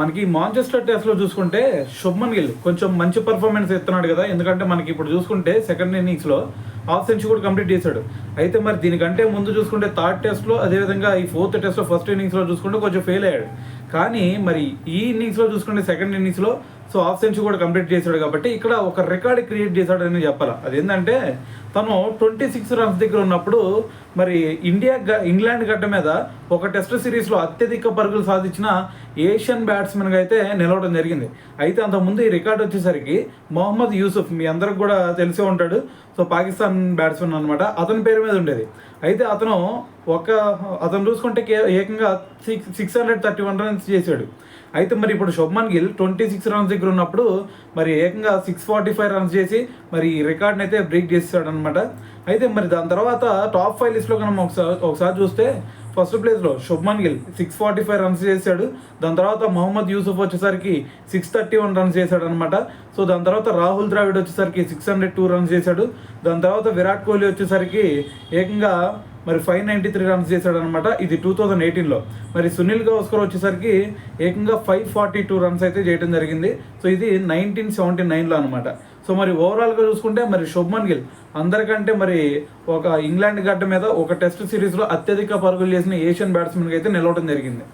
మనకి మాంచెస్టర్ టెస్ట్లో చూసుకుంటే శుభ్మన్ గిల్ కొంచెం మంచి పర్ఫార్మెన్స్ ఇస్తున్నాడు కదా. ఎందుకంటే మనకి ఇప్పుడు చూసుకుంటే సెకండ్ ఇన్నింగ్స్లో హాఫ్ సెంచరీ కూడా కంప్లీట్ చేశాడు. అయితే మరి దీనికంటే ముందు చూసుకుంటే థర్డ్ టెస్ట్లో, అదేవిధంగా ఈ ఫోర్త్ టెస్ట్లో ఫస్ట్ ఇన్నింగ్స్లో చూసుకుంటే కొంచెం ఫెయిల్ అయ్యాడు. కానీ మరి ఈ ఇన్నింగ్స్లో చూసుకుంటే సెకండ్ ఇన్నింగ్స్లో హాఫ్ సెంచరీ కూడా కంప్లీట్ చేశాడు. కాబట్టి ఇక్కడ ఒక రికార్డ్ క్రియేట్ చేశాడని చెప్పాలి. అదేంటంటే తను 26 రన్స్ దగ్గర ఉన్నప్పుడు మరి ఇంగ్లాండ్ గడ్డ మీద ఒక టెస్ట్ సిరీస్లో అత్యధిక పరుగులు సాధించిన ఏషియన్ బ్యాట్స్మెన్గా అయితే నిలవడం జరిగింది. అయితే అంతకుముందు ఈ రికార్డ్ వచ్చేసరికి మొహమ్మద్ యూసుఫ్, మీ అందరికి కూడా తెలిసే ఉంటాడు. సో పాకిస్తాన్ బ్యాట్స్మెన్ అనమాట, అతని పేరు మీద ఉండేది. అయితే అతను చూసుకుంటే ఏకంగా 631 రన్స్ చేశాడు. అయితే మరి ఇప్పుడు శుభ్మన్ గిల్ 26 రన్స్ దగ్గర ఉన్నప్పుడు మరి ఏకంగా 645 రన్స్ చేసి మరి ఈ రికార్డ్ని అయితే బ్రేక్ చేసాడు అనమాట. అయితే మరి దాని తర్వాత టాప్ 5 లిస్ట్లో కనుక ఒకసారి చూస్తే ఫస్ట్ ప్లేస్లో శుభ్మన్ గిల్ 645 రన్స్ చేశాడు. దాని తర్వాత మొహమ్మద్ యూసుఫ్ వచ్చేసరికి 631 రన్స్ చేశాడు అనమాట. సో దాని తర్వాత రాహుల్ ద్రావిడ్ వచ్చేసరికి 602 రన్స్ చేశాడు. దాని తర్వాత విరాట్ కోహ్లీ వచ్చేసరికి ఏకంగా మరి 593 రన్స్ చేశాడు అనమాట. ఇది 2018లో. మరి సునీల్ గవాస్కర్ వచ్చేసరికి ఏకంగా 542 రన్స్ అయితే చేయడం జరిగింది. సో ఇది 1979లో అనమాట. సో మరి ఓవరాల్గా చూసుకుంటే మరి శుభ్మన్ గిల్ అందరికంటే మరి ఒక ఇంగ్లాండ్ గడ్డ మీద ఒక టెస్ట్ సిరీస్లో అత్యధిక పరుగులు చేసిన ఏషియన్ బ్యాట్స్మెన్గా అయితే నిలవడం జరిగింది.